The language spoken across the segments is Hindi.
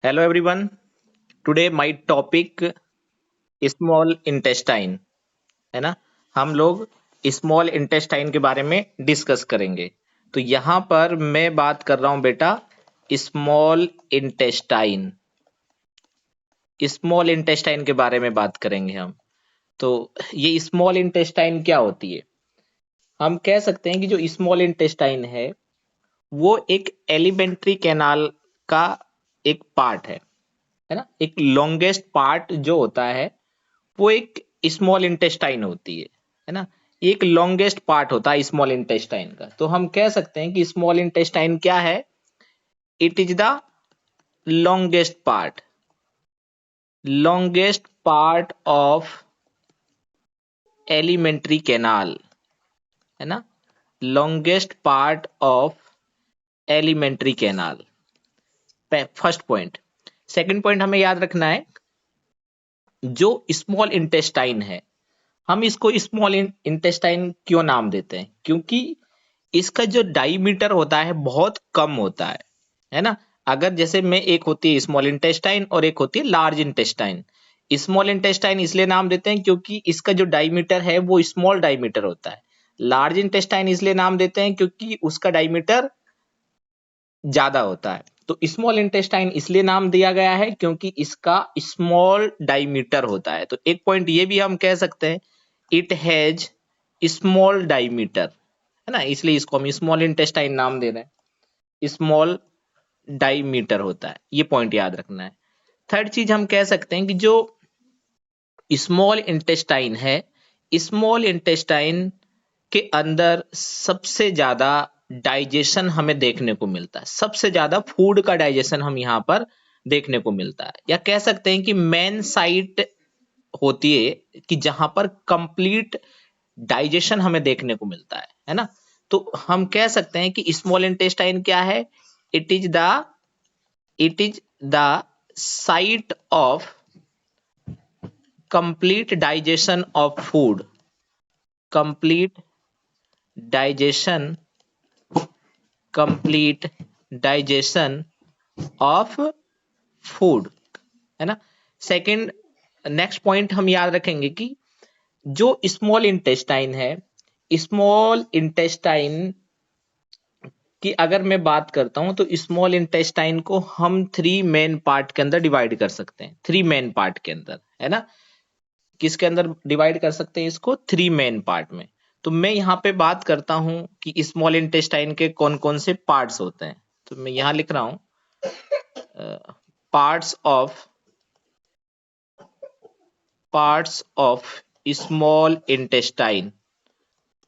Hello everyone. Today my topic small intestine है ना। हम लोग स्मॉल इंटेस्टाइन के बारे में डिस्कस करेंगे। तो यहाँ पर मैं बात कर रहा हूँ बेटा स्मॉल इंटेस्टाइन। स्मॉल इंटेस्टाइन के बारे में बात करेंगे हम। तो ये स्मॉल इंटेस्टाइन क्या होती है? हम कह सकते हैं कि जो स्मॉल इंटेस्टाइन है वो एक एलिमेंट्री कैनाल का एक पार्ट है ना। एक लॉन्गेस्ट पार्ट जो होता है वो एक स्मॉल इंटेस्टाइन होती है ना। एक लॉन्गेस्ट पार्ट होता है स्मॉल इंटेस्टाइन का। तो हम कह सकते हैं कि स्मॉल इंटेस्टाइन क्या है? It is the longest part of alimentary canal, है ना। Longest part of alimentary canal, first point. Second point हमें याद रखना है, जो स्मॉल इंटेस्टाइन है हम इसको स्मॉल इंटेस्टाइन क्यों नाम देते हैं? क्योंकि इसका जो डायमीटर होता है बहुत कम होता है ना। अगर जैसे में एक होती है स्मॉल इंटेस्टाइन और एक होती है लार्ज इंटेस्टाइन। स्मॉल इंटेस्टाइन इसलिए नाम देते हैं क्योंकि इसका जो डायमीटर है वो स्मॉल डायमीटर होता है। लार्ज इंटेस्टाइन इसलिए नाम देते हैं क्योंकि उसका डायमीटर ज्यादा होता है। तो स्मॉल इंटेस्टाइन इसलिए नाम दिया गया है क्योंकि इसका स्मॉल डायमीटर होता है। तो एक पॉइंट ये भी हम कह सकते हैं, इट हैज स्मॉल डायमीटर, है ना। इसलिए इसको हम स्मॉल इंटेस्टाइन नाम दे रहे हैं। स्मॉल डायमीटर होता है, ये पॉइंट याद रखना है। थर्ड चीज हम कह सकते हैं कि जो स्मॉल इंटेस्टाइन है, स्मॉल इंटेस्टाइन के अंदर सबसे ज्यादा डाइजेशन हमें देखने को मिलता है। सबसे ज्यादा फूड का डाइजेशन हम यहाँ पर देखने को मिलता है, या कह सकते हैं कि मेन साइट होती है कि जहां पर कंप्लीट डाइजेशन हमें देखने को मिलता है ना। तो हम कह सकते हैं कि स्मॉल इंटेस्टाइन क्या है? It is the it is the site of complete digestion of food, complete digestion complete digestion of food, है ना। सेकंड, नेक्स्ट पॉइंट हम याद रखेंगे कि जो स्मॉल इंटेस्टाइन है, स्मॉल इंटेस्टाइन की अगर मैं बात करता हूं तो स्मॉल इंटेस्टाइन को हम थ्री मेन पार्ट के अंदर डिवाइड कर सकते हैं। थ्री मेन पार्ट के अंदर, है ना। किसके अंदर डिवाइड कर सकते हैं इसको? थ्री मेन पार्ट में। तो मैं यहाँ पे बात करता हूं कि स्मॉल इंटेस्टाइन के कौन कौन से पार्ट्स होते हैं। तो मैं यहाँ लिख रहा हूं parts of small intestine,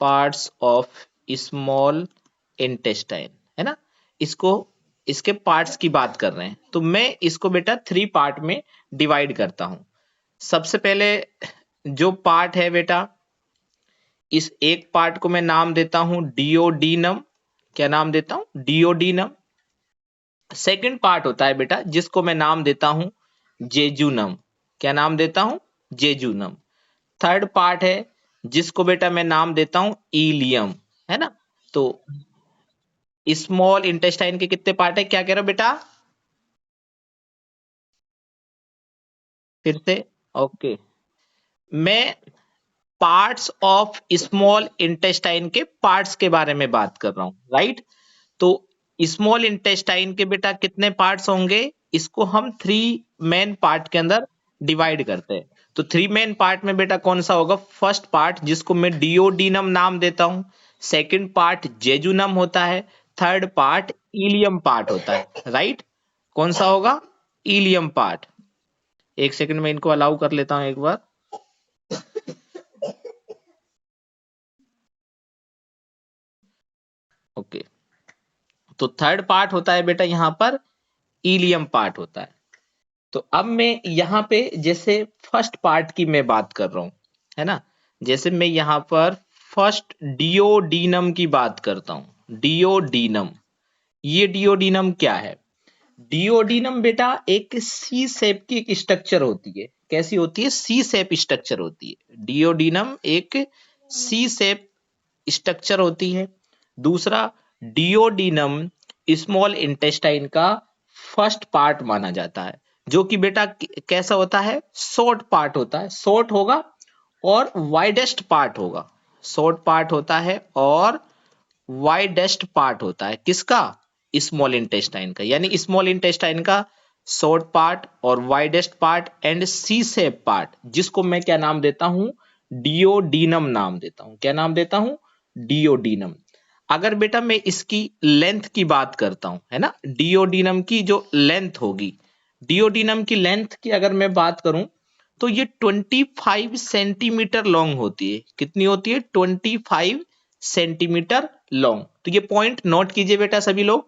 parts of small intestine, है ना। इसको इसके पार्ट्स की बात कर रहे हैं तो मैं इसको बेटा थ्री पार्ट में डिवाइड करता हूं। सबसे पहले जो पार्ट है बेटा, इस एक पार्ट को मैं नाम देता हूं डिओडीनम। क्या नाम देता हूं? डिओडीनम। सेकंड पार्ट होता है बेटा जिसको मैं नाम देता हूं जेजूनम। क्या नाम देता हूं? जेजूनम। थर्ड पार्ट है जिसको बेटा मैं नाम देता हूं इलियम, है ना। तो स्मॉल इंटेस्टाइन के कितने पार्ट है? क्या कह रहे हो बेटा? फिर से। ओके, मैं पार्ट्स ऑफ स्मॉल इंटेस्टाइन के पार्ट्स के बारे में बात कर रहा हूं, राइट। तो स्मॉल इंटेस्टाइन के बेटा कितने पार्ट्स होंगे? इसको हम थ्री मेन पार्ट के अंदर डिवाइड करते हैं। तो थ्री मेन पार्ट में बेटा कौन सा होगा? फर्स्ट पार्ट जिसको मैं डिओडीनम नाम देता हूं, सेकंड पार्ट जेजुनम होता है, थर्ड पार्ट इलियम पार्ट होता है, राइट। कौन सा होगा? Ilium part. एक सेकंड में इनको अलाउ कर लेता हूं एक बार। ओके, तो थर्ड पार्ट होता है बेटा यहां पर इलियम पार्ट होता है। तो अब मैं यहाँ पे जैसे फर्स्ट पार्ट की मैं बात कर रहा हूं, है ना। जैसे मैं यहाँ पर फर्स्ट डिओडीनम की बात करता हूं, डिओडीनम। ये डिओडीनम क्या है? डिओडीनम बेटा एक सी शेप की एक स्ट्रक्चर होती है। कैसी होती है? सी शेप स्ट्रक्चर होती है। डिओडीनम एक सी शेप स्ट्रक्चर होती है। दूसरा, डिओडीनम स्मॉल इंटेस्टाइन का फर्स्ट पार्ट माना जाता है, जो कि बेटा कैसा होता है, शॉर्ट पार्ट होता है, शॉर्ट होगा और वाइडेस्ट पार्ट होगा, शॉर्ट पार्ट होता है और वाइडेस्ट पार्ट होता है किसका, स्मॉल इंटेस्टाइन का। यानी स्मॉल इंटेस्टाइन का शॉर्ट पार्ट और widest part and C shape part, जिसको मैं क्या नाम देता हूं, डियोडीनम नाम देता हूं। क्या नाम देता हूं, डियोडीनम। अगर बेटा मैं इसकी लेंथ की बात करता हूं, है ना, डियोडीनम की जो लेंथ होगी, डियोडीनम की लेंथ की अगर मैं बात करूं तो ये 25 सेंटीमीटर लॉन्ग होती है। कितनी होती है, 25 सेंटीमीटर लॉन्ग। तो ये पॉइंट नोट कीजिए बेटा सभी लोग।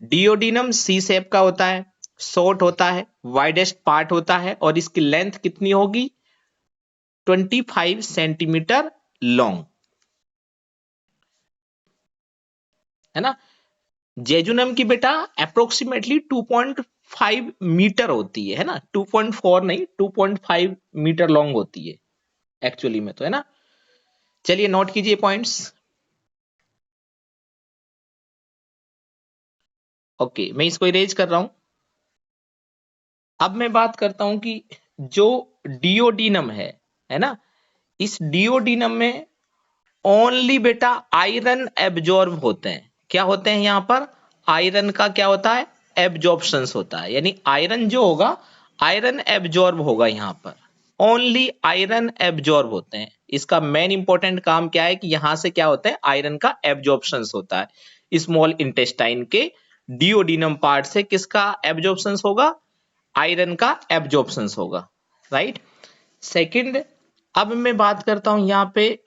डियोडिनम सी शेप का होता है, शॉर्ट होता है, वाइडेस्ट पार्ट होता है और इसकी लेंथ कितनी होगी, 25 सेंटीमीटर लॉन्ग, है ना। जेजुनम की बेटा अप्रोक्सीमेटली 2.5 मीटर होती है ना, 2.4 नहीं, 2.5 मीटर लॉन्ग होती है एक्चुअली में तो, है ना। चलिए नोट कीजिए पॉइंट्स। ओके, मैं इसको इरेज कर रहा हूं। अब मैं बात करता हूं कि जो डियोडिनम है ना, इस डियोडिनम में ओनली बेटा आयरन एब्जॉर्ब होते हैं। क्या होते हैं यहां पर, आयरन का क्या होता है, एब्जॉर्प्शन होता है। यानी आयरन जो होगा, आयरन एब्जॉर्ब होगा यहां पर, ओनली आयरन एब्जॉर्ब होते हैं। इसका मेन इंपॉर्टेंट काम क्या है कि यहां से क्या होता है, आयरन का एब्जॉर्प्शन होता है। स्मॉल इंटेस्टाइन के डियोडिनम पार्ट से किसका एब्जॉर्प्शन होगा, आयरन का एब्जॉर्प्शन होगा, राइट। सेकंड, अब मैं बात करता हूं यहां पे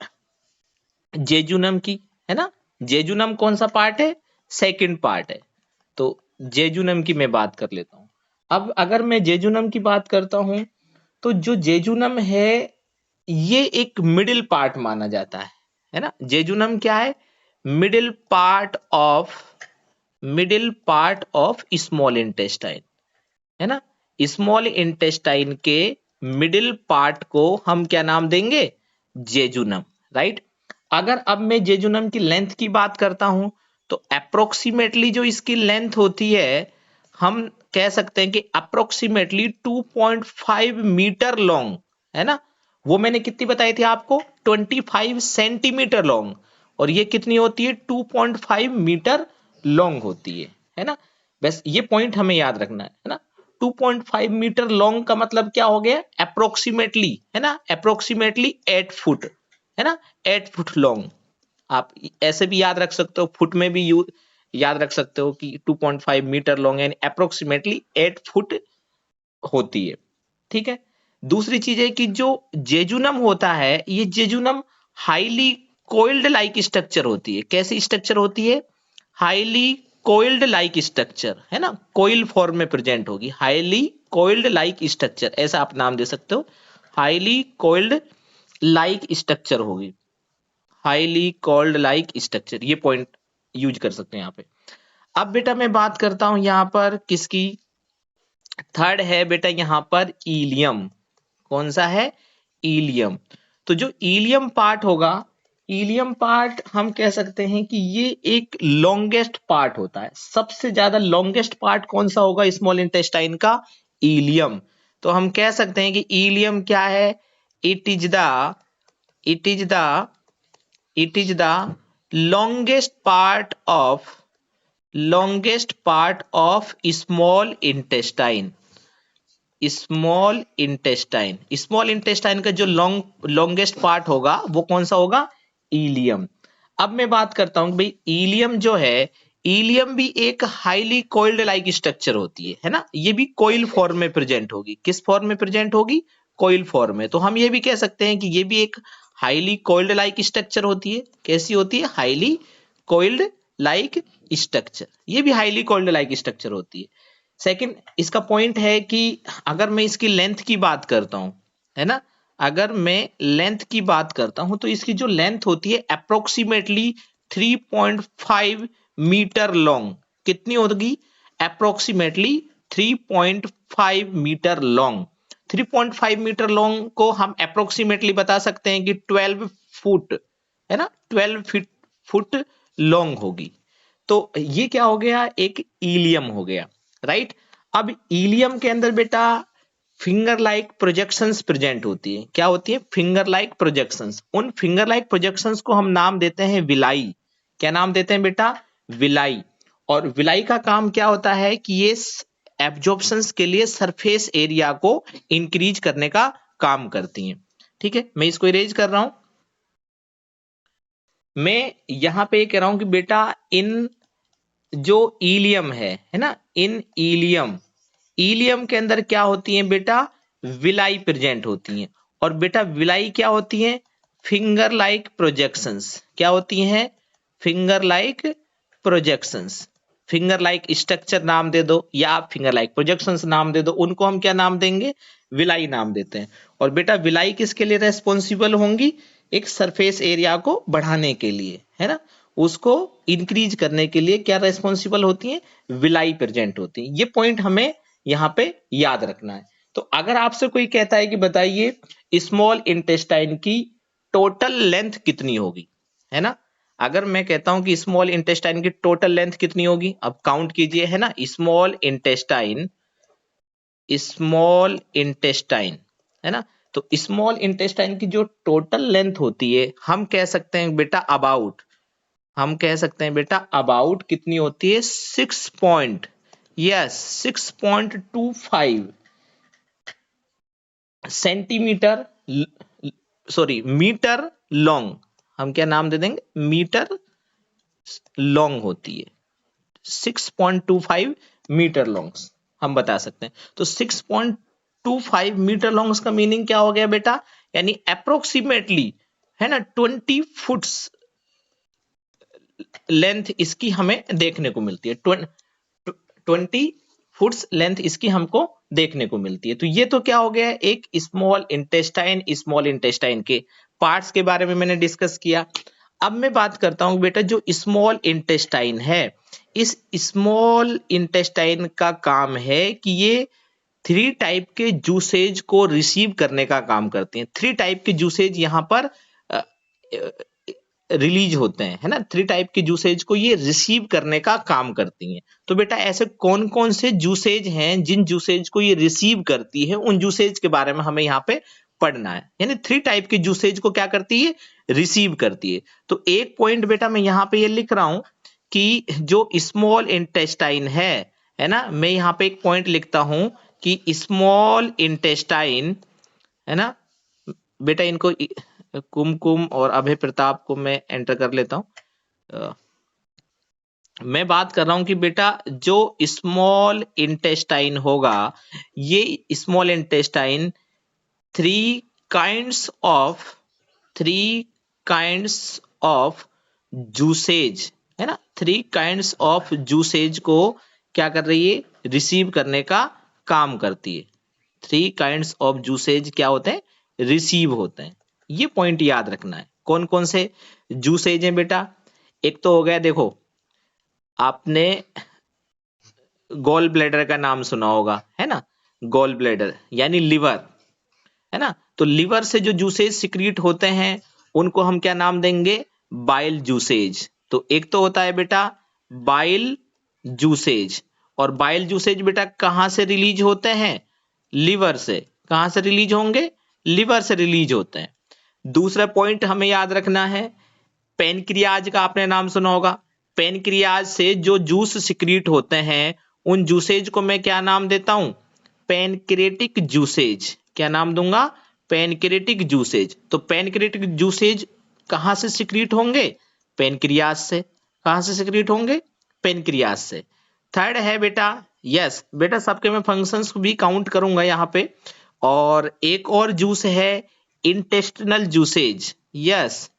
जेजुनम की, है ना। जेजुनम कौन सा पार्ट है, सेकंड पार्ट है। तो जेजुनम की मैं बात कर लेता हूं। अब अगर मैं जेजुनम की बात करता हूं तो जो जेजुनम है ये एक मिडिल पार्ट माना जाता है ना। जेजुनम क्या है, middle part of small intestine, है ना। स्मॉल इंटेस्टाइन के मिडिल पार्ट को हम क्या नाम देंगे, जेजुनम, राइट। अगर अब मैं जेजुनम की लेंथ की बात करता हूं तो अप्रोक्सीमेटली जो इसकी लेंथ होती है, हम कह सकते हैं कि अप्रोक्सीमेटली 2.5 मीटर लॉन्ग, है ना। वो मैंने कितनी बताई थी आपको, 25 सेंटीमीटर लॉन्ग, और ये कितनी होती है, 2.5 मीटर लॉन्ग होती है ना। बस ये पॉइंट हमें याद रखना है ना। 2.5 मीटर लॉन्ग का मतलब क्या हो गया, अप्रोक्सीमेटली, है ना, अप्रोक्सीमेटली 8 फुट, है ना, 8 फुट लॉन्ग। आप ऐसे भी याद रख सकते हो, फुट में भी याद रख सकते हो कि 2.5 मीटर लॉन्ग यानी अप्रोक्सीमेटली 8 फुट होती है, ठीक है। दूसरी चीज है कि जो जेजुनम होता है, ये jejunum highly coiled like structure होती है। कैसी स्ट्रक्चर होती है, हाईली कोइल्ड लाइक स्ट्रक्चर, है ना, कोइल फॉर्म में प्रेजेंट होगी, हाईली कोइल्ड लाइक स्ट्रक्चर, ऐसा आप नाम दे सकते हो, हाईली कोइल्ड लाइक स्ट्रक्चर होगी, हाईली कोल्ड लाइक स्ट्रक्चर, ये पॉइंट यूज कर सकते हैं यहाँ पे। अब बेटा मैं बात करता हूं यहाँ पर किसकी, थर्ड है बेटा यहाँ पर ईलियम। कौन सा है, ईलियम। तो जो ईलियम पार्ट होगा, ईलियम पार्ट हम कह सकते हैं कि ये एक लॉन्गेस्ट पार्ट होता है। सबसे ज्यादा लॉन्गेस्ट पार्ट कौन सा होगा स्मॉल इंटेस्टाइन का, ईलियम। तो हम कह सकते हैं कि ईलियम क्या है, it is the it is the it is the longest part of longest part of small intestine का जो लॉन्गेस्ट पार्ट होगा वो कौन सा होगा, इलियम। अब मैं बात करता हूं भाई, इलियम जो है, इलियम भी एक हाईली कोइल्ड लाइक स्ट्रक्चर होती है ना। ये भी कोइल फॉर्म में प्रेजेंट होगी। किस फॉर्म में प्रेजेंट होगी, कोइल फॉर्म में। तो हम ये भी कह सकते हैं कि ये भी एक हाईली कोइल्ड लाइक स्ट्रक्चर होती है। कैसी होती है, हाईली कोइल्ड लाइक स्ट्रक्चर, ये भी हाईली कोइल्ड लाइक स्ट्रक्चर होती है। सेकंड, इसका पॉइंट है कि अगर मैं इसकी लेंथ की बात करता हूं, है ना, अगर मैं लेंथ की बात करता हूं तो इसकी जो लेंथ होती है अप्रोक्सीमेटली 3.5 मीटर लॉन्ग। कितनी होगी, approximately 3.5 metre long. 3.5 metre long को हम अप्रोक्सीमेटली बता सकते हैं कि 12 फुट, है ना, 12 फुट लॉन्ग होगी। तो ये क्या हो गया, एक ईलियम हो गया। राइट। अब इलियम के अंदर बेटा फिंगर लाइक प्रोजेक्शंस प्रेजेंट होती है। क्या होती है? Finger like projections. उन फिंगर लाइक प्रोजेक्शंस को हम नाम देते हैं विलाई। क्या नाम देते हैं बेटा? विलाई। और विलाई का काम क्या होता है कि ये एब्जॉर्प्शंस के लिए सरफेस एरिया को इंक्रीज करने का काम करती हैं। ठीक है, मैं इसको इरेज कर रहा हूं। मैं यहां पे कह रहा हूं कि बेटा इन जो इलियम है ना, इन इलियम, इलियम के अंदर क्या होती है बेटा? विलाई प्रेजेंट होती हैं। और बेटा विलाई क्या होती है? Finger like projections. क्या होती हैं? Finger like projections. Finger like structure नाम दे दो या आप फिंगर लाइक प्रोजेक्शंस नाम दे दो, उनको हम क्या नाम देंगे? विलाई नाम देते हैं। और बेटा विलाई किसके लिए रेस्पॉन्सिबल होंगी? एक सरफेस एरिया को बढ़ाने के लिए, है ना, उसको इंक्रीज करने के लिए क्या रेस्पॉन्सिबल होती हैं? विलाई प्रेजेंट होती है। ये पॉइंट हमें यहां पे याद रखना है। तो अगर आपसे कोई कहता है कि बताइए स्मॉल इंटेस्टाइन की टोटल लेंथ कितनी होगी, है ना, अगर मैं कहता हूं कि स्मॉल इंटेस्टाइन की टोटल लेंथ कितनी होगी, अब काउंट कीजिए, है ना, स्मॉल इंटेस्टाइन, स्मॉल इंटेस्टाइन, है ना, तो स्मॉल इंटेस्टाइन की जो टोटल लेंथ होती है हम कह सकते हैं बेटा अबाउट, हम कह सकते हैं बेटा अबाउट कितनी होती है? 6.25 सेंटीमीटर, सॉरी मीटर लॉन्ग। हम क्या नाम दे देंगे? मीटर लॉन्ग होती है। 6.25 मीटर लॉन्ग हम बता सकते हैं। तो 6.25 मीटर लॉन्ग का मीनिंग क्या हो गया बेटा? यानी अप्रोक्सीमेटली, है ना, 20 फुट्स लेंथ इसकी हमें देखने को मिलती है। 20 फुट्स लेंथ इसकी हमको देखने को मिलती है। तो ये तो क्या हो गया? एक स्मॉल इंटेस्टाइन, स्मॉल इंटेस्टाइन के पार्ट्स के बारे में मैंने डिस्कस किया। अब मैं बात करता हूं बेटा जो स्मॉल इंटेस्टाइन है, इस स्मॉल इंटेस्टाइन का काम है कि ये 3 टाइप के जूसेज को रिसीव करने का काम करती हैं। 3 टाइप के जूसेज यहां पर रिलीज होते हैं, है ना, 3 टाइप के जूसेज को ये रिसीव करने का काम करती हैं। तो बेटा ऐसे कौन कौन से जूसेज हैं जिन जूसेज को ये रिसीव करती है, उन जूसेज के बारे में हमें यहाँ पे पढ़ना है। यानी 3 टाइप के जूसेज को क्या करती है? रिसीव करती है। तो एक पॉइंट बेटा मैं यहाँ पे ये लिख रहा हूं कि जो स्मॉल इंटेस्टाइन है ना, मैं यहाँ पे एक पॉइंट लिखता हूं कि स्मॉल इंटेस्टाइन, है ना बेटा, इनको कुमकुम और अभय प्रताप को मैं एंटर कर लेता हूं। मैं बात कर रहा हूं कि बेटा जो स्मॉल इंटेस्टाइन होगा, ये small intestine three kinds of juices, है ना, 3 काइंड्स ऑफ जूसेज को क्या कर रही है? रिसीव करने का काम करती है। 3 काइंड्स ऑफ जूसेज क्या होते हैं? रिसीव होते हैं। ये पॉइंट याद रखना है। कौन कौन से जूसेज हैं बेटा? एक तो हो गया, देखो आपने गॉल ब्लैडर का नाम सुना होगा, है ना, गॉल ब्लैडर यानी लिवर, है ना, तो लिवर से जो जूसेज सिक्रीट होते हैं उनको हम क्या नाम देंगे? Bile juices. तो एक तो होता है बेटा बाइल जूसेज, और बाइल जूसेज बेटा कहां से रिलीज होते हैं? लिवर से। कहां से रिलीज होंगे? लिवर से रिलीज होते हैं। दूसरा पॉइंट हमें याद रखना है, पेनक्रियाज का आपने नाम सुना होगा। पेनक्रियाज से जो जूस सिक्रीट होते हैं उन जूसेज को मैं क्या नाम देता हूं? Pancreatic juices. क्या नाम दूंगा? Pancreatic juices. तो पेनक्रेटिक जूसेज कहां से सिक्रीट होंगे? पेनक्रियाज से। कहां से सिक्रीट होंगे? पेनक्रियाज से। थर्ड है बेटा, यस बेटा सबके मैं फंक्शंस भी काउंट करूंगा यहाँ पे। और एक और जूस है इंटेस्टिनल जूसेज। यस,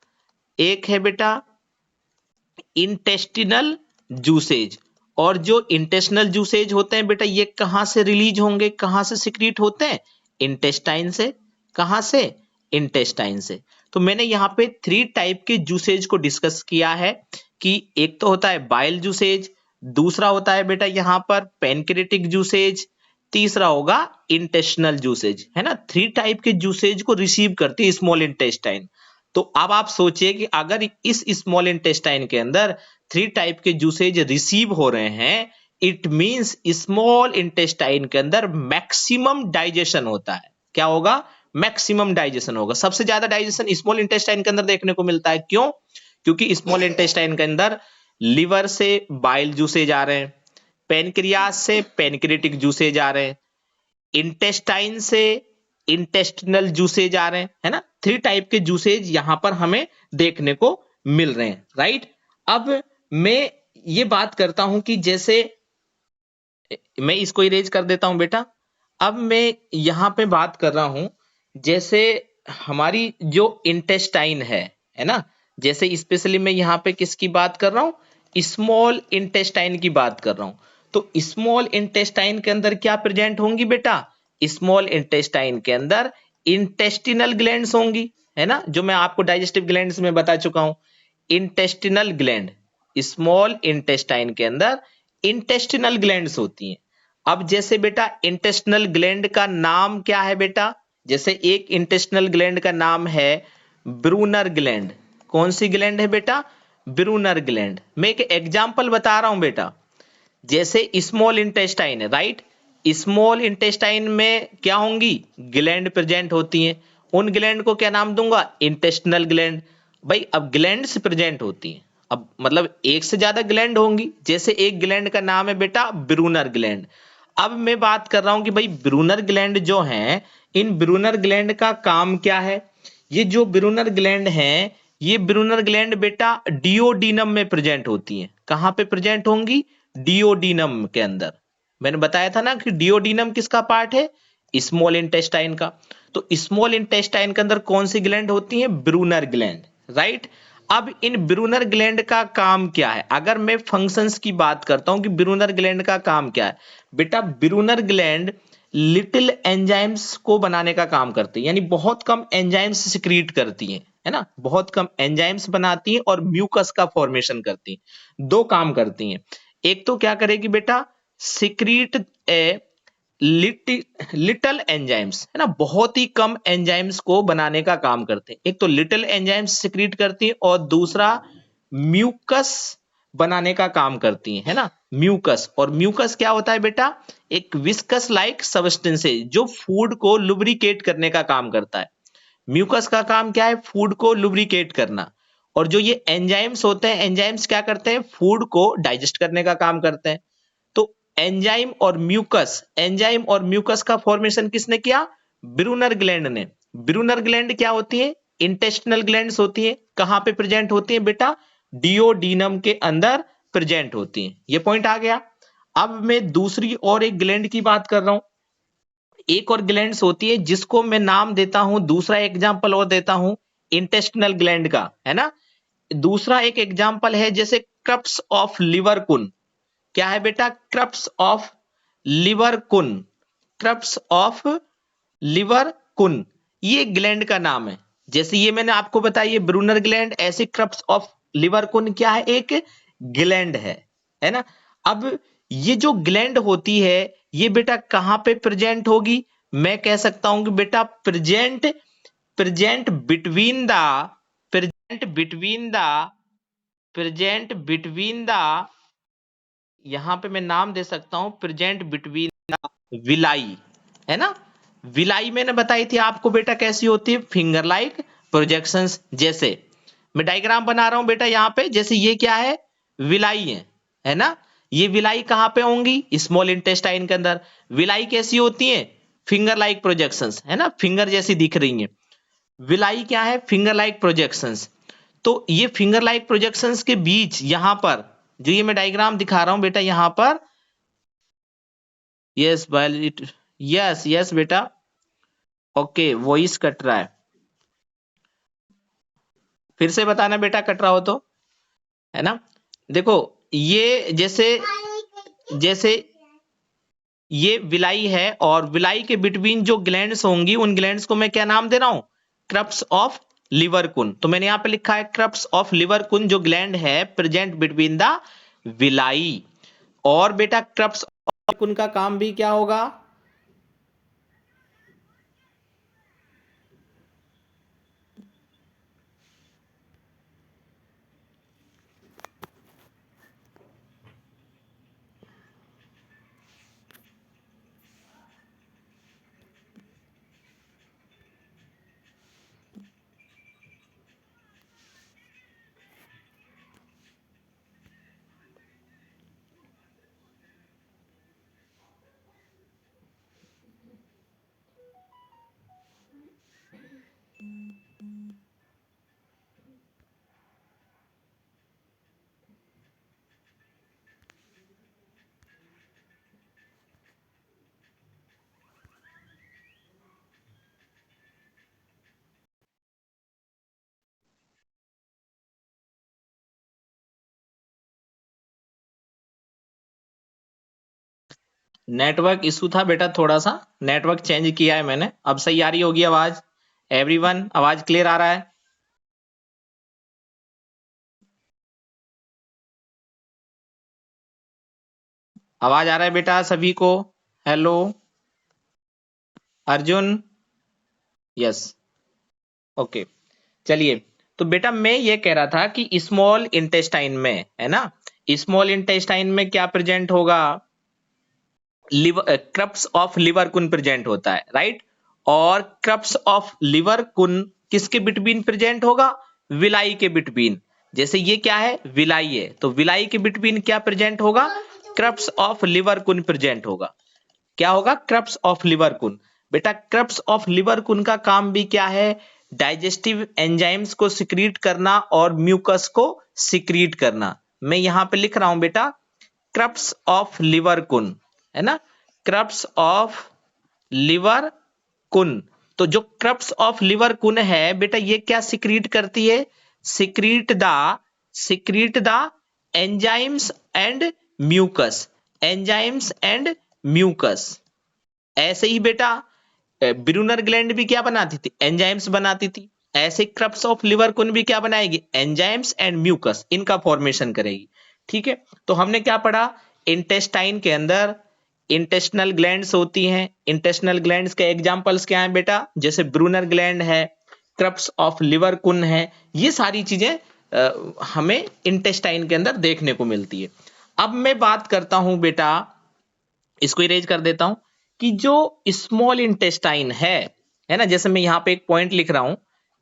एक है बेटा इंटेस्टिनल जूसेज। और जो इंटेस्टिनल जूसेज होते हैं बेटा ये कहां से रिलीज होंगे? कहां से सिक्रीट होते हैं? इंटेस्टाइन से। कहां से? इंटेस्टाइन से। तो मैंने यहां पे 3 टाइप के जूसेज को डिस्कस किया है कि एक तो होता है बाइल जूसेज, दूसरा होता है बेटा यहां पर पेनक्रेटिक जूसेज, तीसरा होगा इंटेस्टिनल जूसेज, है ना। 3 टाइप के जूसेज को रिसीव करती है स्मॉल इंटेस्टाइन। तो अब आप सोचिए कि अगर इस स्मॉल इंटेस्टाइन के अंदर 3 टाइप के जूसेज रिसीव हो रहे हैं, इट मींस स्मॉल इंटेस्टाइन के अंदर मैक्सिमम डाइजेशन होता है। क्या होगा? मैक्सिमम डाइजेशन होगा। सबसे ज्यादा डाइजेशन स्मॉल इंटेस्टाइन के अंदर देखने को मिलता है। क्यों? क्योंकि स्मॉल इंटेस्टाइन के अंदर लिवर से बाइल जूसे जा रहे हैं, पेनक्रियास से पेनक्रेटिक जूसे जा रहे हैं, इंटेस्टाइन से इंटेस्टिनल जूसेज आ रहे हैं, है ना। 3 टाइप के जूसेज यहां पर हमें देखने को मिल रहे हैं, राइट। अब मैं ये बात करता हूं कि जैसे मैं इसको इरेज कर देता हूं बेटा। अब मैं यहां पे बात कर रहा हूं, जैसे हमारी जो इंटेस्टाइन है ना। जैसे स्पेशली मैं यहां पे किसकी बात कर रहा हूं? स्मॉल इंटेस्टाइन की बात कर रहा हूं। तो स्मॉल इंटेस्टाइन के अंदर क्या प्रेजेंट होंगी बेटा? स्मॉल इंटेस्टाइन के अंदर इंटेस्टिनल ग्लैंड्स होंगी, है ना, जो मैं आपको डाइजेस्टिव ग्लैंड्स में बता चुका हूं। इंटेस्टिनल ग्लैंड, स्मॉल इंटेस्टाइन के अंदर इंटेस्टिनल ग्लैंड्स होती हैं। अब जैसे बेटा इंटेस्टिनल ग्लैंड का नाम क्या है बेटा? जैसे एक इंटेस्टिनल ग्लैंड का नाम है ब्रूनर ग्लैंड। कौन सी ग्लैंड है बेटा? Brunner gland. मैं एक एग्जांपल बता रहा हूं बेटा। जैसे स्मॉल इंटेस्टाइन है, राइट। स्मॉल इंटेस्टाइन में क्या होंगी? ग्लैंड प्रेजेंट होती हैं। उन ग्लैंड को क्या नाम दूंगा? Intestinal gland. भाई अब ग्लैंड्स प्रेजेंट होती हैं, अब मतलब एक से ज्यादा ग्लैंड होंगी। जैसे एक ग्लैंड का नाम है बेटा ब्रूनर ग्लैंड। अब मैं बात कर रहा हूं कि भाई ब्रूनर ग्लैंड जो हैं, इन ब्रूनर ग्लैंड का काम क्या है? ये जो ब्रूनर ग्लैंड हैं, ये ब्रूनर ग्लैंड बेटा डिओडिनम में प्रेजेंट होती हैं। कहां पे प्रेजेंट होंगी? डिओडिनम के अंदर। मैंने बताया था ना कि डिओडिनम किसका पार्ट है? स्मॉल इंटेस्टाइन का। तो स्मॉल इंटेस्टाइन के अंदर कौन सी ग्लैंड होती है? Brunner gland, right. अब इन ब्रूनर ग्लैंड का काम क्या है? अगर मैं फंक्शंस की बात करता हूं कि ब्रूनर ग्लैंड का काम क्या है, बेटा ब्रूनर ग्लैंड लिटिल एंजाइम्स को बनाने का काम करती है, यानी बहुत कम एंजाइम्स सिक्रीट करती हैं, है ना। बहुत कम एंजाइम्स बनाती हैं और म्यूकस का फॉर्मेशन करती हैं। 2 काम करती हैं। एक तो क्या करेगी बेटा? सिक्रीट ए लिटल एंजाइम्स, है ना, बहुत ही कम एंजाइम्स को बनाने का काम करते हैं। एक तो लिटिल एंजाइम्स सिक्रीट करती है और दूसरा म्यूकस बनाने का काम करती है ना। म्यूकस, और म्यूकस क्या होता है बेटा? एक विस्कस लाइक सब्सटेंस है जो फूड को लुब्रिकेट करने का काम करता है। म्यूकस का काम क्या है? फूड को लुब्रिकेट करना। और जो ये एंजाइम्स होते हैं, एंजाइम्स क्या करते हैं? फूड को डाइजेस्ट करने का काम करते हैं। तो एंजाइम और म्यूकस का फॉर्मेशन किसने किया? ब्रूनर ग्लैंड ने। ब्रूनर ग्लैंड क्या होती है? इंटेस्टिनल ग्लैंड्स होती है। कहां पे प्रेजेंट होती है बेटा? डिओडिनम के अंदर प्रेजेंट होती है। ये पॉइंट आ गया। अब मैं दूसरी और एक ग्लैंड की बात कर रहा हूं। एक और ग्लैंड्स होती है जिसको मैं नाम देता हूं, दूसरा एग्जांपल और देता हूं इंटेस्टिनल ग्लैंड का, है ना। दूसरा एक एग्जांपल है जैसे क्रप्स ऑफ लिवर कुन। क्या है बेटा? क्रप्स ऑफ लिवर कुन। क्रप्स ऑफ लिवर कुन, ये ग्लैंड का नाम है। जैसे ये मैंने आपको बताया ब्रूनर ग्लैंड, ऐसे क्रप्स ऑफ लिवर कुन क्या है? एक ग्लैंड है ना। अब ये जो ग्लैंड होती है, ये बेटा कहां पे प्रेजेंट होगी? मैं कह सकता हूं कि बेटा present present between the present between the present between the यहां पे मैं नाम दे सकता हूं प्रेजेंट बिटवीन विलाई, है ना। विलाई मैंने बताई थी आपको बेटा कैसी होती है? Finger like projections. जैसे मैं डायग्राम बना रहा हूं बेटा यहां पे, जैसे ये क्या है? विलाई है ना। ये विलाई कहां पे होंगी? स्मॉल इंटेस्टाइन के अंदर। विलाई कैसी होती है? फिंगर लाइक प्रोजेक्शंस, है ना, फिंगर जैसी दिख रही है। विलाई क्या है? Finger like projections. तो ये फिंगर लाइक प्रोजेक्शंस के बीच यहां पर जो ये मैं डायग्राम दिखा रहा हूं बेटा यहां पर, यस इट, यस यस बेटा, ओके वॉइस कट रहा है, फिर से बताना बेटा कट रहा हो तो, है ना। देखो ये जैसे जैसे ये विलाई है और विलाई के बिटवीन जो ग्लैंड्स होंगी उन ग्लैंड्स को मैं क्या नाम दे रहा हूं? क्रप्स ऑफ लिवर कुन। तो मैंने यहां पे लिखा है क्रप्स ऑफ लिवर कुन जो ग्लैंड है प्रेजेंट बिटवीन द विलाई। और बेटा क्रप्स ऑफ कुन का काम भी क्या होगा? नेटवर्क इशू था बेटा, थोड़ा सा नेटवर्क चेंज किया है मैंने, अब सही आ रही होगी आवाज। एवरीवन, आवाज क्लियर आ रहा है? आवाज आ रहा है बेटा सभी को? हेलो अर्जुन। Yes, okay. चलिए, तो बेटा मैं ये कह रहा था कि स्मॉल इंटेस्टाइन में, है ना, स्मॉल इंटेस्टाइन में क्या प्रेजेंट होगा? लिवर, क्रप्स ऑफ लिवर कुन प्रेजेंट होता है, राइट। और क्रप्स ऑफ लिवर कुन किसके बिटवीन प्रेजेंट होगा? विलाई के बिटवीन। जैसे ये क्या है? विलाई है, तो विलाई के बिटवीन क्या प्रेजेंट होगा? क्रप्स ऑफ लिवर कुन प्रेजेंट होगा। क्या होगा? क्रप्स ऑफ लिवर कुन। बेटा क्रप्स ऑफ लिवर कुन का काम भी क्या है? डाइजेस्टिव एंजाइम्स को सिक्रीट करना और म्यूकस को सिक्रीट करना। मैं यहां पे लिख रहा हूं बेटा, क्रप्स ऑफ लिवर कुन, है ना, क्रप्स ऑफ लिवर कुन। तो जो क्रप्स ऑफ लिवर कुन है बेटा, ये क्या सिक्रीट करती है? Secrete the enzymes and mucus, enzymes and mucus. ऐसे ही बेटा ब्रूनर ग्लैंड भी क्या बनाती थी? एंजाइम्स बनाती थी। ऐसे क्रप्स ऑफ लिवर कुन भी क्या बनाएगी? एंजाइम्स एंड म्यूकस, इनका फॉर्मेशन करेगी। ठीक है, तो हमने क्या पढ़ा? इंटेस्टाइन के अंदर इंटेस्टिनल ग्लैंड्स होती हैं। इंटेस्टिनल ग्लैंड्स के एग्जांपल्स क्या हैं बेटा? जैसे ब्रूनर ग्लैंड है, क्रप्स ऑफ लिवर कुन है, ये सारी चीजें हमें इंटेस्टाइन के अंदर देखने को मिलती है। अब मैं बात करता हूं बेटा, इसको इरेज कर देता हूं, कि जो स्मॉल इंटेस्टाइन है ना, जैसे मैं यहां पे एक पॉइंट लिख रहा हूं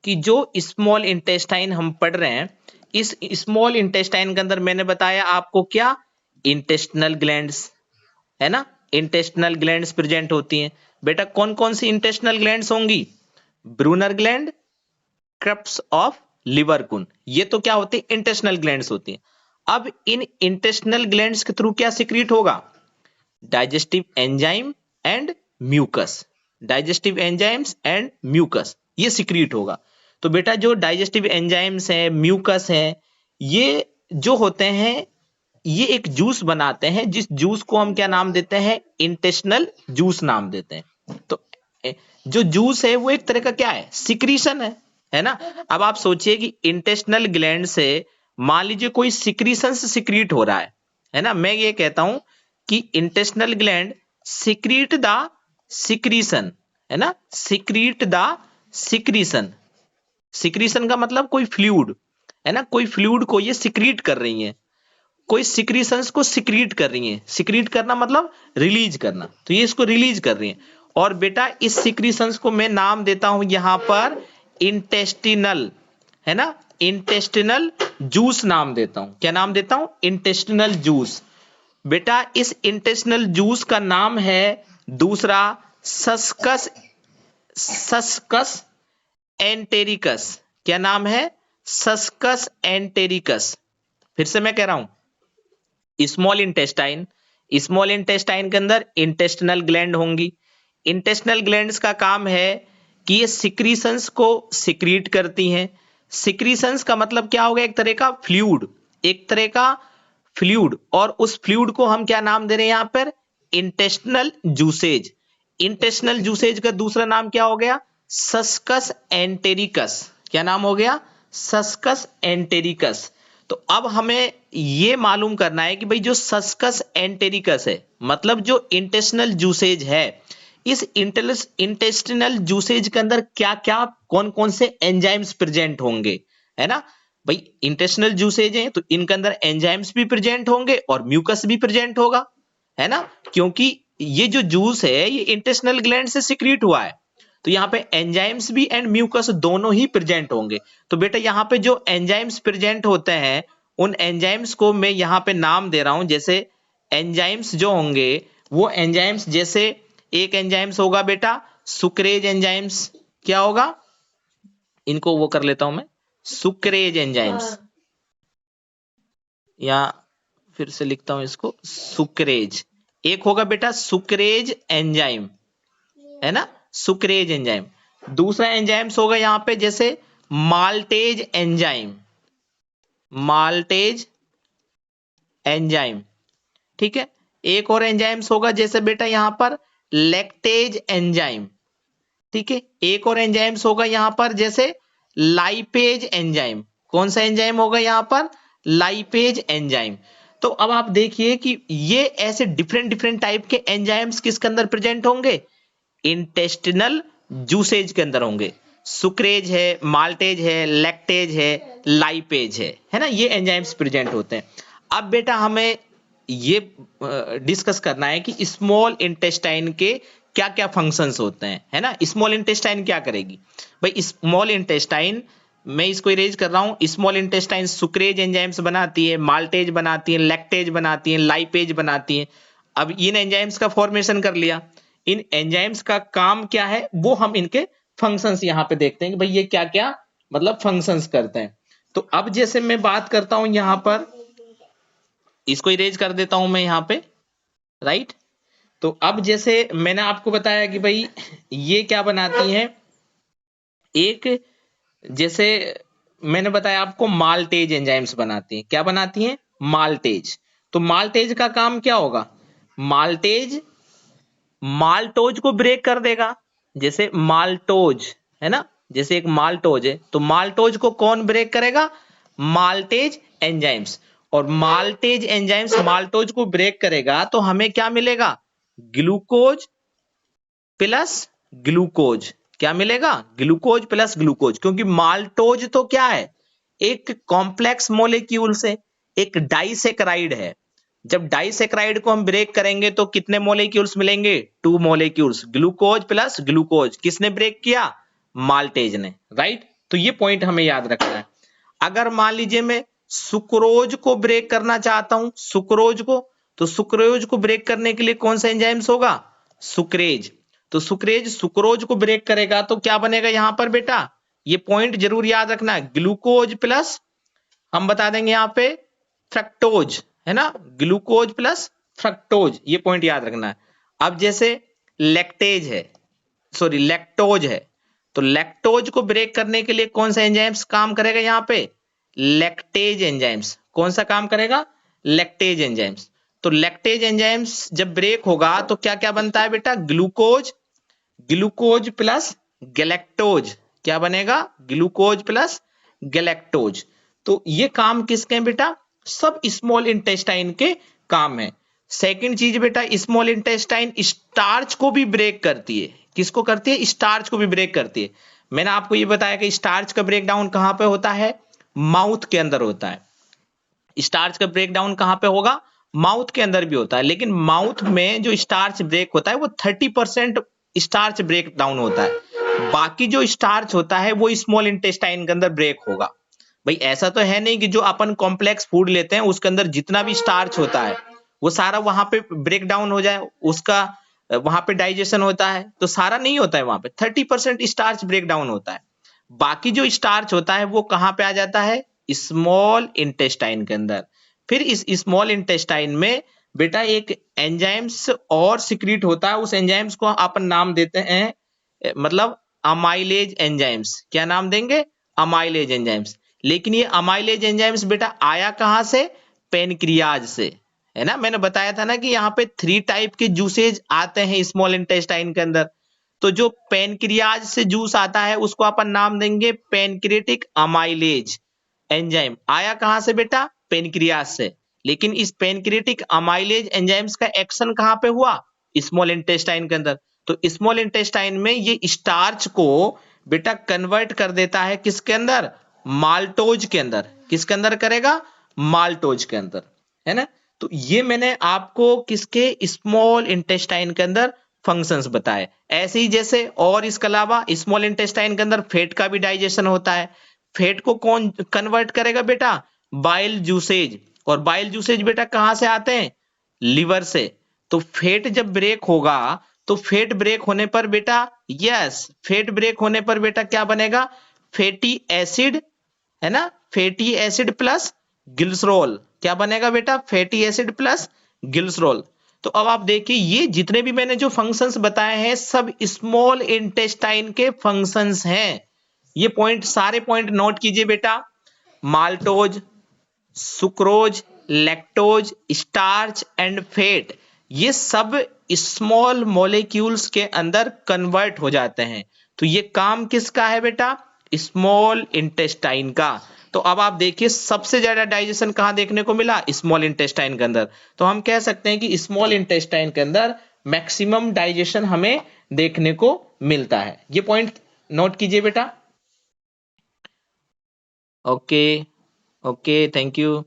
कि जो स्मॉल इंटेस्टाइन हम पढ़ रहे हैं, इस स्मॉल इंटेस्टाइन के अंदर मैंने बताया आपको क्या? इंटेस्टिनल ग्लैंड्स, है ना, इंटेस्टिनल ग्लैंड्स प्रेजेंट होती हैं। बेटा कौन कौन सी इंटेस्टिनल ग्लैंड्स होंगी? Brunner gland, crypts of Lieberkühn, ये तो क्या होती है? इंटेस्टिनल ग्लैंड्स होती हैं। अब इन इंटेस्टिनल ग्लैंड्स के थ्रू क्या सिक्रीट होगा? Digestive enzyme and mucus, digestive enzymes and mucus, ये सिक्रीट होगा। तो बेटा जो डाइजेस्टिव एंजाइम्स है, म्यूकस है, ये जो होते हैं, ये एक जूस बनाते हैं, जिस जूस को हम क्या नाम देते हैं? इंटेस्टिनल जूस नाम देते हैं। तो जो जूस है वो एक तरह का क्या है? सिक्रीशन है ना। अब आप सोचिए कि इंटेस्टिनल ग्लैंड से मान लीजिए कोई सिक्रीशन से सिक्रीट हो रहा है ना, मैं ये कहता हूं कि intestinal gland secrete the secretion, है ना, सिक्रीट द सिक्रीशन। सिक्रीशन का मतलब कोई फ्लूइड, है ना, कोई फ्लूइड को ये सिक्रीट कर रही है, कोई सिक्रीशंस को सिक्रीट कर रही है। सिक्रीट करना मतलब रिलीज करना, तो ये इसको रिलीज कर रही है। और बेटा इस सिक्रीशंस को मैं नाम देता हूं यहां पर इंटेस्टिनल, है ना, इंटेस्टिनल जूस नाम देता हूं। क्या नाम देता हूं? Intestinal juice. बेटा इस इंटेस्टिनल जूस का नाम है दूसरा सस्कस, सस्कस एंटेरिकस। क्या नाम है? सस्कस एंटेरिकस। फिर से मैं कह रहा हूं, स्मॉल इंटेस्टाइन, स्मॉल इंटेस्टाइन के अंदर इंटेस्टिनल ग्लैंड होंगी। इंटेस्टिनल ग्लैंड्स का काम है कि ये सिक्रीशंस को सिक्रीट करती हैं। सिक्रीशंस का मतलब क्या होगा? एक तरह का फ्लूइड, एक तरह का फ्लूइड, और उस फ्लूइड को हम क्या नाम दे रहे हैं यहां पर? Intestinal juices. इंटेस्टिनल जूसेज का दूसरा नाम क्या हो गया? सस्कस एंटेरिकस। क्या नाम हो गया? सस्कस एंटेरिकस। तो अब हमें यह मालूम करना है कि भाई जो सस्कस एंटेरिकस है, मतलब जो इंटेस्टिनल जूसेज है, इस इंटेस्टिनल जूसेज के अंदर क्या क्या, कौन कौन से एंजाइम्स प्रेजेंट होंगे, है ना। भाई इंटेस्टिनल जूसेज है तो इनके अंदर एंजाइम्स भी प्रेजेंट होंगे और म्यूकस भी प्रेजेंट होगा, है ना, क्योंकि ये जो जूस है ये इंटेस्टिनल ग्लैंड से सिक्रीट हुआ है, तो यहाँ पे एंजाइम्स भी एंड म्यूकस दोनों ही प्रेजेंट होंगे। तो बेटा यहाँ पे जो एंजाइम्स प्रेजेंट होते हैं, उन एंजाइम्स को मैं यहाँ पे नाम दे रहा हूं। जैसे एंजाइम्स जो होंगे, वो एंजाइम्स, जैसे एक एंजाइम्स होगा बेटा सुक्रेज एंजाइम्स। क्या होगा? इनको वो कर लेता हूं मैं, सुक्रेज एंजाइम्स, या फिर से लिखता हूं इसको सुक्रेज। एक होगा बेटा सुक्रेज एंजाइम, है ना, सुक्रेज एंजाइम। दूसरा एंजाइम्स होगा यहां पे जैसे माल्टेज एंजाइम, माल्टेज एंजाइम, ठीक है। एक और एंजाइम्स होगा जैसे बेटा यहाँ पर लैक्टेज एंजाइम, ठीक है। एक और एंजाइम्स होगा यहाँ पर जैसे लाइपेज एंजाइम। कौन सा एंजाइम होगा यहाँ पर? Lipase enzyme. तो अब आप देखिए कि ये ऐसे डिफरेंट डिफरेंट टाइप के एंजाइम्स किसके अंदर प्रेजेंट होंगे? इंटेस्टिनल जूसेज के अंदर होंगे। सुक्रेज है, माल्टेज है, लैक्टेज है, लाइपेज है ना, ये एंजाइम्स प्रेजेंट होते हैं। अब बेटा हमें ये डिस्कस करना है कि स्मॉल इंटेस्टाइन के क्या क्या फंक्शंस होते हैं, है ना। स्मॉल इंटेस्टाइन क्या करेगी भाई? स्मॉल इंटेस्टाइन, मैं इसको इरेज कर रहा हूं, स्मॉल इंटेस्टाइन सुक्रेज एंजाइम्स बनाती है, माल्टेज बनाती है, लैक्टेज बनाती है, लाइपेज बनाती है। अब इन एंजाइम्स का फॉर्मेशन कर लिया, इन एंजाइम्स का काम क्या है वो हम इनके फंक्शंस यहां पे देखते हैं कि भाई ये क्या क्या मतलब फंक्शंस करते हैं। तो अब जैसे मैं बात करता हूं यहां पर, इसको इरेज कर देता हूं मैं यहां पे, राइट। तो अब जैसे मैंने आपको बताया कि भाई ये क्या बनाती हैं, एक जैसे मैंने बताया आपको माल्टेज एंजाइम्स बनाती हैं। क्या बनाती हैं? माल्टेज। तो माल्टेज का काम क्या होगा? माल्टेज माल्टोज को ब्रेक कर देगा। जैसे माल्टोज है ना, जैसे एक माल्टोज है, तो माल्टोज को कौन ब्रेक करेगा? Maltase enzymes. और माल्टेज एंजाइम्स माल्टोज को ब्रेक करेगा तो हमें क्या मिलेगा? Glucose plus glucose. क्या मिलेगा? Glucose plus glucose. क्योंकि माल्टोज तो क्या है? एक कॉम्प्लेक्स मोलेक्यूल से एक डाइसेक्राइड है। जब डाइसेक्राइड को हम ब्रेक करेंगे तो कितने मोलेक्यूल्स मिलेंगे? 2 मोलेक्यूल्स, ग्लूकोज प्लस ग्लूकोज। किसने ब्रेक किया? माल्टेज ने, राइट। तो ये पॉइंट हमें याद रखना है। अगर मान लीजिए मैं सुक्रोज को ब्रेक करना चाहता हूं, सुक्रोज को, तो सुक्रोज को ब्रेक करने के लिए कौन सा एंजाइम्स होगा? सुक्रेज। तो सुक्रेज सुक्रोज को ब्रेक करेगा तो क्या बनेगा यहां पर बेटा? ये पॉइंट जरूर याद रखना है, ग्लूकोज प्लस, हम बता देंगे यहां पे फ्रक्टोज, है ना, ग्लूकोज प्लस फ्रक्टोज, ये पॉइंट याद रखना है। अब जैसे लैक्टेज है, सॉरी लैक्टोज है, तो लैक्टोज को ब्रेक करने के लिए कौन सा एंजाइम्स काम करेगा यहां पे? Lactase enzymes. कौन सा काम करेगा? Lactase enzymes. तो लैक्टेज एंजाइम्स जब ब्रेक होगा तो क्या क्या बनता है बेटा? Glucose, glucose plus galactose. क्या बनेगा? Glucose plus galactose. तो ये काम किसके हैं बेटा? सब स्मॉल इंटेस्टाइन के काम है। सेकंड चीज बेटा, स्मॉल इंटेस्टाइन स्टार्च को भी ब्रेक करती है। किसको करती है? स्टार्च को भी ब्रेक करती है। मैंने आपको ये बताया कि स्टार्च का ब्रेकडाउन कहां पे होता है? माउथ के अंदर होता है। स्टार्च का ब्रेकडाउन कहां पे होगा? माउथ के अंदर भी होता है, लेकिन माउथ में जो स्टार्च ब्रेक होता है वो 30% स्टार्च ब्रेक डाउन होता है। बाकी जो स्टार्च होता है वो स्मॉल इंटेस्टाइन के अंदर ब्रेक होगा। भाई ऐसा तो है नहीं कि जो अपन कॉम्प्लेक्स फूड लेते हैं उसके अंदर जितना भी स्टार्च होता है वो सारा वहां पे ब्रेक डाउन हो जाए, उसका वहां पे डाइजेशन होता है, तो सारा नहीं होता है। वहां पे 30% स्टार्च ब्रेक डाउन होता है। बाकी जो स्टार्च होता है वो कहां पे आ जाता है? स्मॉल इंटेस्टाइन के अंदर। फिर इस स्मॉल इंटेस्टाइन में बेटा एक एंजाइम्स और सिक्रीट होता है, उस एंजाइम्स को अपन नाम देते हैं मतलब अमाइलेज एंजाइम्स। क्या नाम देंगे? Amylase enzymes. लेकिन ये अमाइलेज एंजाइम्स बेटा आया कहां से? पेनक्रियाज से, है ना। मैंने बताया था ना कि यहाँ पे 3 टाइप के जूसेज आते हैं स्मॉल इंटेस्टाइन के अंदर। तो जो पेनक्रियाज से जूस आता है उसको अपन नाम देंगे पेनक्रेटिक अमाइलेज एंजाइम। आया कहां से बेटा? पेनक्रियाज से। लेकिन इस पेनक्रेटिक अमाइलेज एंजाइम्स का एक्शन कहां पे हुआ? स्मॉल इंटेस्टाइन के अंदर। तो स्मॉल इंटेस्टाइन में ये स्टार्च को बेटा कन्वर्ट कर देता है किसके अंदर? माल्टोज के अंदर। किसके अंदर करेगा? माल्टोज के अंदर, है ना। तो ये मैंने आपको किसके? स्मॉल इंटेस्टाइन के अंदर फंक्शंस बताए। ऐसे ही जैसे और इसके अलावा स्मॉल इंटेस्टाइन के अंदर फैट का भी डाइजेशन होता है। फैट को कौन कन्वर्ट करेगा बेटा? Bile juices. और बाइल जूसेज बेटा कहां से आते हैं? लिवर से। तो फैट जब ब्रेक होगा तो फैट ब्रेक होने पर बेटा, यस, फैट ब्रेक होने पर बेटा क्या बनेगा? फैटी एसिड, है ना, फैटी एसिड प्लस ग्लिसरॉल। क्या बनेगा बेटा? Fatty acid plus glycerol. तो अब आप देखिए ये जितने भी मैंने जो फंक्शंस बताए हैं सब स्मॉल इंटेस्टाइन के फंक्शंस हैं। ये पॉइंट सारे पॉइंट नोट कीजिए बेटा। Maltose, sucrose, lactose, starch and fat, ये सब स्मॉल मॉलिक्यूल्स के अंदर कन्वर्ट हो जाते हैं। तो ये काम किसका है बेटा? स्मॉल इंटेस्टाइन का। तो अब आप देखिए सबसे ज्यादा डाइजेशन कहाँ देखने को मिला? स्मॉल इंटेस्टाइन के अंदर। तो हम कह सकते हैं कि स्मॉल इंटेस्टाइन के अंदर मैक्सिमम डाइजेशन हमें देखने को मिलता है। ये पॉइंट नोट कीजिए बेटा। Okay, okay, thank you.